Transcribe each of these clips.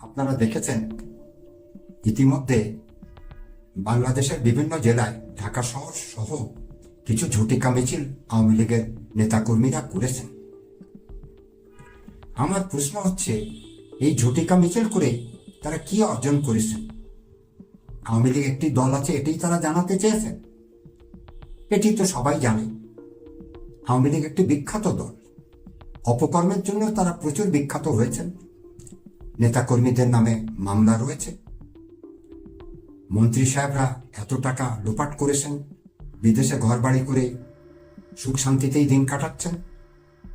আপনারা দেখেছেন ইতিমধ্যে বাংলাদেশের বিভিন্ন জেলায় ঢাকা শহর সহ কিছু ঝটিকা মিছিল আওয়ামী লীগের নেতাকর্মীরা করেছেন। আমার প্রশ্ন হচ্ছে, এই ঝটিকা মিছিল করে তারা কি অর্জন করেছেন? আওয়ামী লীগ একটি দল আছে এটি তারা জানাতে চেয়েছেন? এটি তো সবাই জানে। আওয়ামী লীগ একটি বিখ্যাত দল, অপকর্মের জন্য তারা প্রচুর বিখ্যাত হয়েছেন। নেতাকর্মীদের নামে মামলা রয়েছে, মন্ত্রী সাহেবরা এত টাকা লোপাট করেছেন, বিদেশে ঘর বাড়ি করে সুখ শান্তিতেই দিন কাটাচ্ছেন।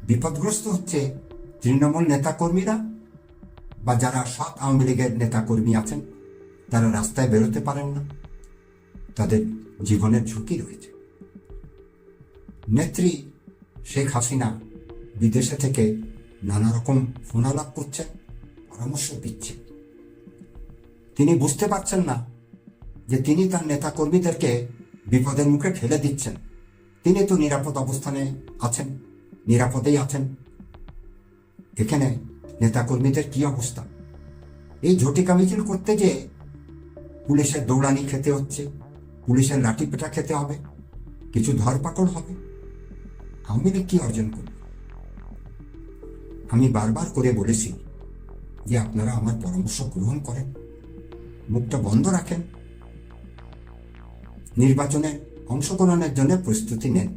বিপদগ্রস্ত হচ্ছে তৃণমূল নেতাকর্মীরা বা যারা সৎ আওয়ামী লীগের নেতাকর্মী আছেন, তারা রাস্তায় বেরোতে পারেন না, তাদের জীবনের ঝুঁকি রয়েছে। নেত্রী শেখ হাসিনা বিদেশে থেকে নানা রকম ফোনালাপ করছেন, পরামর্শ দিচ্ছেন। তিনি বুঝতে পারছেন না যে তিনি তার নেতাকর্মীদেরকে বিপদের মুখে ঠেলে দিচ্ছেন। তিনি তো নিরাপদ অবস্থানে আছেন, নিরাপদেই আছেন। এখানে নেতাকর্মীদের কি অবস্থা? এই ঝটিকা মিছিল করতে গিয়ে পুলিশের দৌড়ানি খেতে হচ্ছে, পুলিশের লাঠি পেটা খেতে হবে, কিছু ধরপাকড় হবে। আওয়ামী লীগ কি অর্জন করবে? আমি বারবার করে বলেছি যে আপনারা আমার পরামর্শ গ্রহণ করেন, মুখটা বন্ধ রাখেন, নির্বাচনে অংশগ্রহণের জন্য প্রস্তুতি নেন।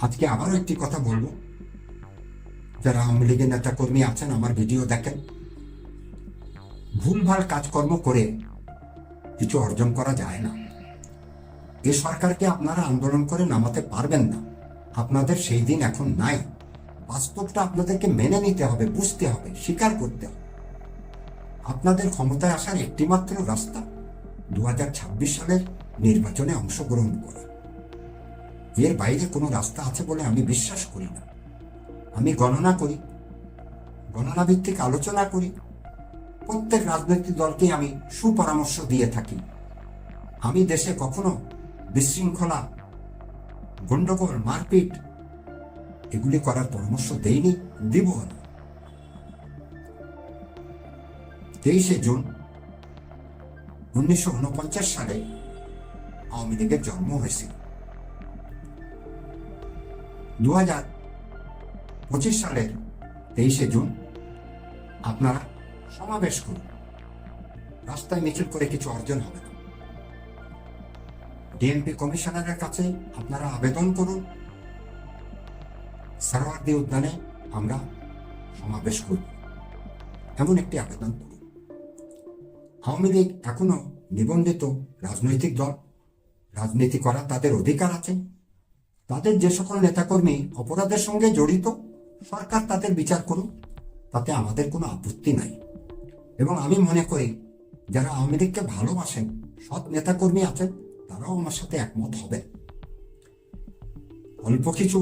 আজকে আবারও একটি কথা বলবো, যারা আওয়ামী লীগের নেতাকর্মী আছেন আমার ভিডিও দেখেন, ভুলভাল কাজকর্ম করে কিছু অর্জন করা যায় না। এ সরকারকে আপনারা আন্দোলন করে নামাতে পারবেন না, আপনাদের সেই দিন এখন নাই। বাস্তবটা আপনাদেরকে মেনে নিতে হবে, বুঝতে হবে, স্বীকার করতে হবে। আপনাদের ক্ষমতায় আসার একটিমাত্র রাস্তা 2026 সালের নির্বাচনে অংশগ্রহণ করা। এর বাইরে কোনো রাস্তা আছে বলে আমি বিশ্বাস করি না। আমি গণনা করি, গণনা ভিত্তিক আলোচনা করি, প্রত্যেক রাজনৈতিক দলকে আমি সুপরামর্শ দিয়ে থাকি। আমি দেশে কখনো বিশৃঙ্খলা, গন্ডগোল, মারপিট এগুলি করার পরামর্শ দেইনি, দিব না। 23শে জুন 1949 সালে আওয়ামী লীগের জন্ম হয়েছিল। 2025 সালের 23শে জুন আপনারা সমাবেশ করুন, রাস্তায় মিছিল করে কিছু অর্জন হবে না। ডিএমপি কমিশনারের কাছে আপনারা আবেদন করুন, সারোয়ার্দী উদ্যানে আমরা সমাবেশ করব, এমন একটি আবেদন করুন। আওয়ামী লীগ এখনো নিবন্ধিত রাজনৈতিক দল, রাজনীতি করার তাদের অধিকার আছে। তাদের যে সকল নেতাকর্মী অপরাধের সঙ্গে জড়িত, সরকার তাদের বিচার করুন, তাতে আমাদের কোনো আপত্তি নাই। এবং আমি মনে করি যারা আওয়ামী লীগকে ভালোবাসেন, সৎ নেতাকর্মী আছেন, তারাও আমার সাথে একমত হবে। অল্প কিছু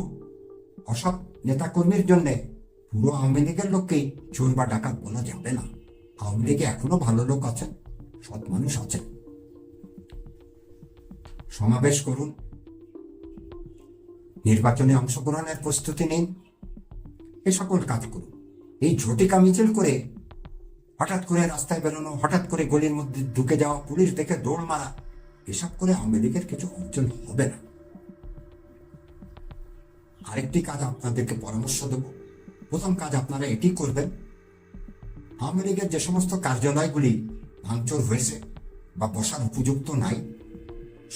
অসৎ নেতাকর্মীর জন্য পুরো আওয়ামী লীগের লোককেই চোর বা ডাকাত বলা যাবে না। আওয়ামী লীগে এখনো ভালো লোক আছেন, সৎ মানুষ আছেন। সমাবেশ করুন, নির্বাচনে অংশগ্রহণের প্রস্তুতি নিন, এ সকল কাজ করুন। এই ঝটিকা মিছিল করে হঠাৎ করে রাস্তায় বেরোনো, হঠাৎ করে গলির মধ্যে ঢুকে যাওয়া, পুলিশ দেখে দৌড় মারা, এসব করে আওয়ামী লীগের কিছু অর্জন হবে না। আরেকটি কাজ আপনাদেরকে পরামর্শ দেব। প্রথম কাজ আপনারা এটি করবেন, আওয়ামী লীগের যে সমস্ত কার্যালয়গুলি ভাঙচুর হয়েছে বা বসার উপযুক্ত নাই,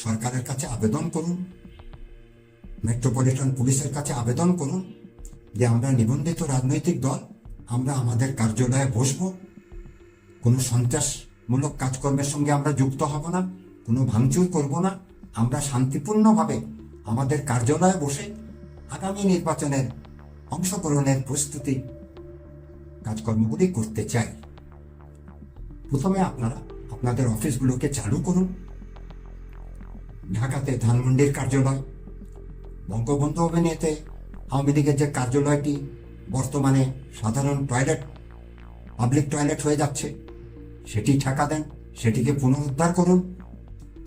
সরকারের কাছে আবেদন করুন, মেট্রোপলিটন পুলিশের কাছে আবেদন করুন যে আমরা নিবন্ধিত রাজনৈতিক দল, আমরা আমাদের কার্যালয়ে বসব, কোনো সন্ত্রাসমূলক কাজকর্মের সঙ্গে আমরা যুক্ত হব না, কোনো ভাঙচুর করব না, আমরা শান্তিপূর্ণভাবে আমাদের কার্যালয়ে বসে আগামী নির্বাচনের অংশগ্রহণের প্রস্তুতি কাজকর্মগুলি করতে চাই। প্রথমে আপনারা আপনাদের অফিসগুলোকে চালু করুন। ঢাকাতে ধানমন্ডির কার্যালয়, বঙ্গবন্ধু অভিনীতে আওয়ামী লীগের যে কার্যালয়টি বর্তমানে সাধারণ টয়লেট, পাবলিক টয়লেট হয়ে যাচ্ছে, সেটি ঠেকা দেন, সেটিকে পুনরুদ্ধার করুন,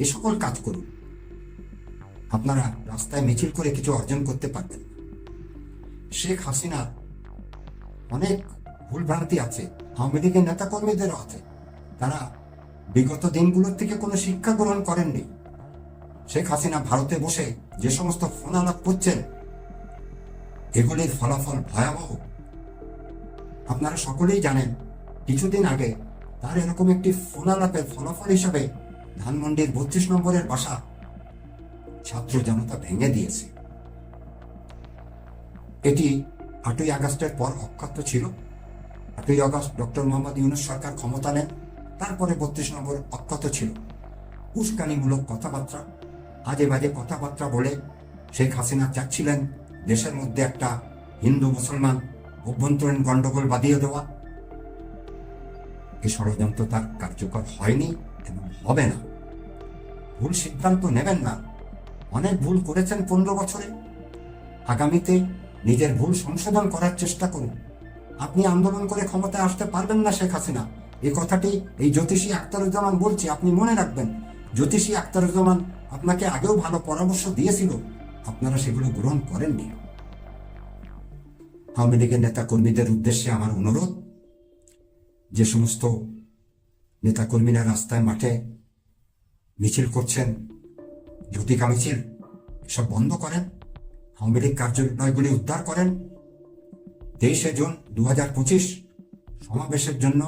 এ সকল কাজ করুন। আপনারা রাস্তায় মিছিল করে কিছু অর্জন করতে পারবেন। শেখ হাসিনা অনেক ভুলভ্রান্তি আছে, আওয়ামী লীগের নেতাকর্মীদেরও আছে, তারা বিগত দিনগুলোর থেকে কোনো শিক্ষা গ্রহণ করেননি। শেখ হাসিনা ভারতে বসে যে সমস্ত ফোনালাপ করছেন, এগুলির ফলাফল ভয়াবহ। আপনারা সকলেই জানেন, কিছুদিন আগে তার এরকম একটি ফোনালাপের ফলাফল হিসাবে ধানমন্ডির 32 নম্বরের বাসা ছাত্র জনতা ভেঙে দিয়েছে। এটি 8ই আগস্টের পর অক্ষত ছিল। 8ই আগস্ট ডক্টর মোহাম্মদ ইউনূস সরকার ক্ষমতা নেন, তারপরে 32 নম্বর অক্ষত ছিল। উস্কানিমূলক কথাবার্তা, আজে বাজে কথাবার্তা বলে শেখ হাসিনা চাচ্ছিলেন দেশের মধ্যে একটা হিন্দু মুসলমান অভ্যন্তরীণ গণ্ডগোল বাঁধিয়ে দেওয়া। এই ষড়যন্ত্র তার কার্যকর হয়নি এবং হবে না। ভুল সিদ্ধান্ত নেবেন না। অনেক ভুল করেছেন 15 বছরে। আগামীতে নিজের ভুল সংশোধন করার চেষ্টা করুন। আপনি আন্দোলন করে ক্ষমতায় আসতে পারবেন না শেখ হাসিনা, এই কথাটি এই জ্যোতিষী আখতারুজ্জামান বলছে, আপনি মনে রাখবেন। জ্যোতিষী আখতারুজ্জামান আপনাকে আগেও ভালো পরামর্শ দিয়েছিল, আপনারা সেগুলো গ্রহণ করেননি। আওয়ামী লীগের নেতা কর্মীদের উদ্দেশ্যে আমার অনুরোধ, যে সমস্ত নেতাকর্মীরা রাস্তায় মাঠে মিছিল করছেন, ঝটিকা মিছিল, এসব বন্ধ করেন। আওয়ামী লীগ কার্যালয়গুলি উদ্ধার করেন। 23শে জুন 2025 সমাবেশের জন্য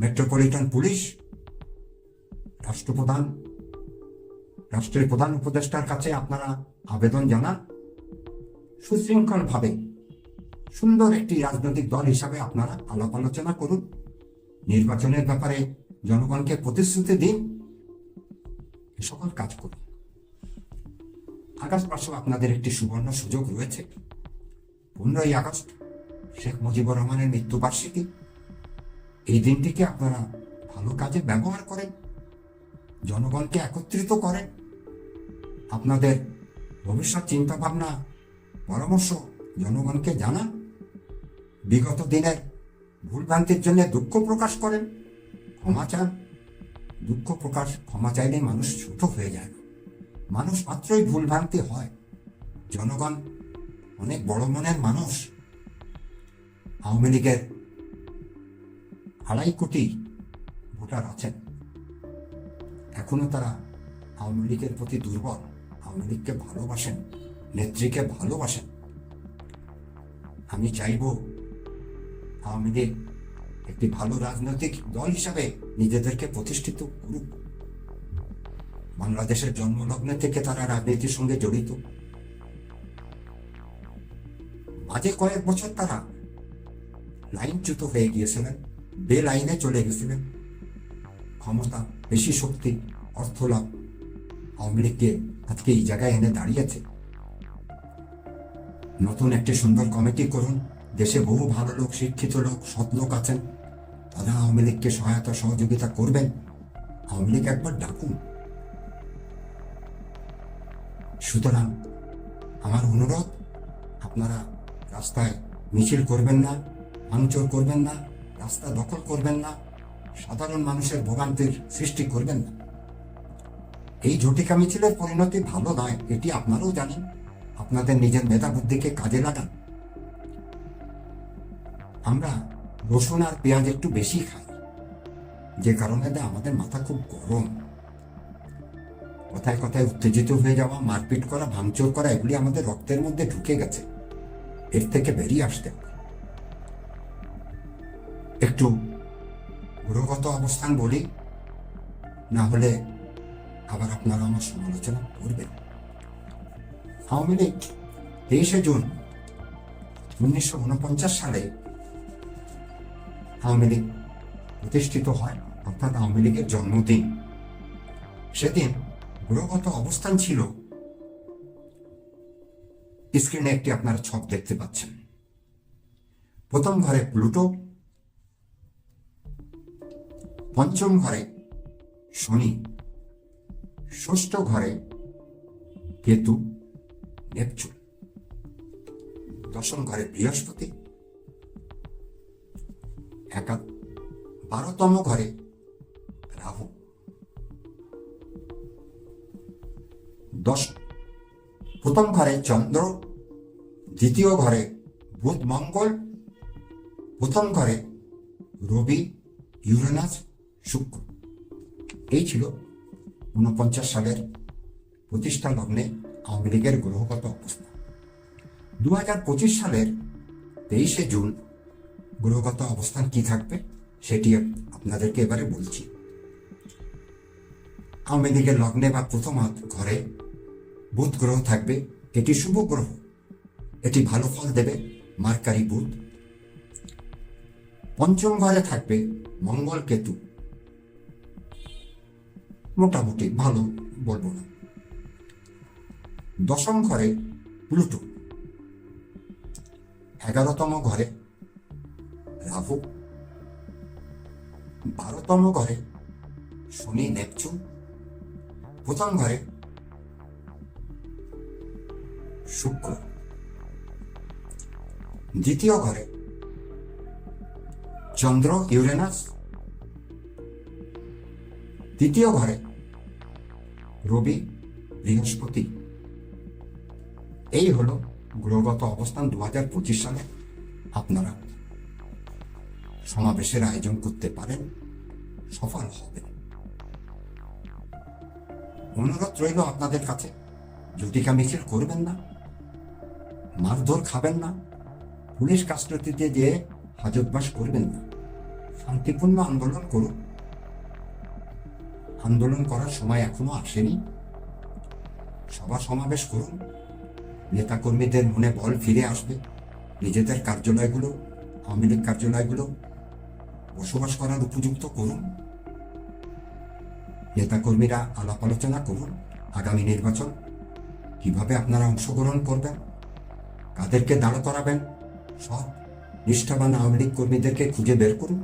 মেট্রোপলিটন পুলিশ রাষ্ট্রের প্রধান উপদেষ্টার কাছে আপনারা আবেদন জানান। সুশৃঙ্খলভাবে সুন্দর একটি রাজনৈতিক দল হিসাবে আপনারা আলাপ আলোচনা করুন। নির্বাচনের ব্যাপারে জনগণকে প্রতিশ্রুতি দিন। এ সকল কাজ করুন। আগস্ট মাসেও আপনাদের একটি সুবর্ণ সুযোগ রয়েছে। 15ই আগস্ট শেখ মুজিবুর রহমানের মৃত্যুবার্ষিকী। এই দিনটিকে আপনারা ভালো কাজে ব্যবহার করেন, জনগণকে একত্রিত করেন, আপনাদের ভবিষ্যৎ চিন্তা ভাবনা পরামর্শ জনগণকে জানান। বিগত দিনের ভুলভ্রান্তির জন্য দুঃখ প্রকাশ করেন, ক্ষমা চান। দুঃখ প্রকাশ, ক্ষমা চাইলে মানুষ ছোট হয়ে যায় না। মানুষ মাত্রই ভুলভ্রান্তি হয়। জনগণ অনেক বড় মনের মানুষ। আওয়ামী লীগের 2.5 কোটি ভোটার আছেন, এখনো তারা আওয়ামী লীগের প্রতি দুর্বল। আওয়ামী লীগকে ভালোবাসেন, নেত্রীকে ভালোবাসেন। আমি চাইব আওয়ামী লীগ একটি ভালো রাজনৈতিক দল হিসাবে নিজেদেরকে প্রতিষ্ঠিত করুক। বাংলাদেশের জন্মলগ্নে থেকে তারা রাজনীতির সঙ্গে জড়িত। মাঝে কয়েক বছর তারা লাইনচ্যুত হয়ে গিয়েছিলেন, বেলাইনে চলে গেছিলেন। ক্ষমতা, বেশি শক্তি, অর্থ লাভ আওয়ামী লীগকে আজকে এই জায়গায় এনে দাঁড়িয়েছে। নতুন একটি সুন্দর কমিটি করুন। দেশে বহু ভালো লোক, শিক্ষিত লোক, সৎ লোক আছেন, তারা আওয়ামী লীগকে সহায়তা সহযোগিতা করবেন। আওয়ামী লীগ একবার ডাকুন। সুতরাং আমার অনুরোধ, আপনারা রাস্তায় মিছিল করবেন না, ভাঙচুর করবেন না, রাস্তা দখল করবেন না, সাধারণ মানুষের ভোগান্তির সৃষ্টি করবেন না। এই ঝটিকা মিছিলের পরিণতি ভালো নয়, এটি আপনারাও জানেন। আপনাদের নিজের মেধা বুদ্ধিকে কাজে লাগান। আমরা রসুন আর পেঁয়াজ একটু বেশি খাই, যে কারণে আমাদের মাথা খুব গরম। কথায় কথায় উত্তেজিত হয়ে যাওয়া, মারপিট করা, ভাঙচুর করা, এগুলি আমাদের রক্তের মধ্যে ঢুকে গেছে। এর থেকে বেরিয়ে আসতে হবে। একটু গ্রহগত অবস্থান বলি, না হলে আবার আপনারা আমার সমালোচনা করবেন। আওয়ামী লীগ 23শে জুন 1949 সালে আওয়ামী লীগ প্রতিষ্ঠিত হয়, অর্থাৎ আওয়ামী লীগের জন্মদিন। সেদিন গ্রহগত অবস্থান ছিল, স্ক্রিনে একটি আপনারা ছক দেখতে পাচ্ছেন। প্রথম ঘরে প্লুটো, পঞ্চম ঘরে শনি, ষষ্ঠ ঘরে কেতু, নেপচুন, দশম ঘরে বৃহস্পতি, 12তম ঘরে রাহু, প্রথম ঘরে চন্দ্র, দ্বিতীয় ঘরে বুধ মঙ্গল, প্রথম ঘরে রবি, ইউরেনাস, শুক্র। এই ছিল 49 সালের প্রতিষ্ঠা লগ্নে আওয়ামী লীগের গ্রহগত অবস্থা। 2025 সালের 23শে জুন গ্রহগত অবস্থান কি থাকবে সেটি আপনাদেরকে এবারে বলছি। আওয়ামী লীগের লগ্নে বা প্রথম ঘরে বুধ গ্রহ থাকবে। এটি শুভ গ্রহ, এটি ভালো ফল দেবে, মার্কারি বুধ। পঞ্চম ঘরে থাকবে মঙ্গল, কেতু, মোটামুটি ভালো বলবো না। দশম ঘরে প্লুটো। 11তম ঘরে রাহু। 12তম ঘরে শনি, নেপচুন। প্রথম ঘরে শুক্র। দ্বিতীয় ঘরে চন্দ্র, ইউরেনাস। তৃতীয় ঘরে রবি, বৃহস্পতি। এই হলো গ্রহগত অবস্থান। 2025 সালে আপনারা সমাবেশের আয়োজন করতে পারেন, সফল হবেন। অনুরোধ রইল আপনাদের কাছে, জুটিকা মিছিল করবেন না, মারধর খাবেন না, পুলিশ কাস্টডিতে দিয়ে হাজতবাস করবেন না। শান্তিপূর্ণ আন্দোলন করুন। আন্দোলন করার সময় এখনো আসেনি। সভা সমাবেশ করুন। নেতাকর্মীদের মনে বল ফিরে আসবে। নিজেদের কার্যালয়গুলো, আওয়ামী লীগ কার্যালয়গুলো বসবাস করার উপযুক্ত করুন। নেতাকর্মীরা আলাপ আলোচনা করুন আগামী নির্বাচন কিভাবে আপনারা অংশগ্রহণ করবেন, কাদেরকে দাঁড় করাবেন। সব নিষ্ঠাবান আওয়ামী লীগ কর্মীদেরকে খুঁজে বের করুন।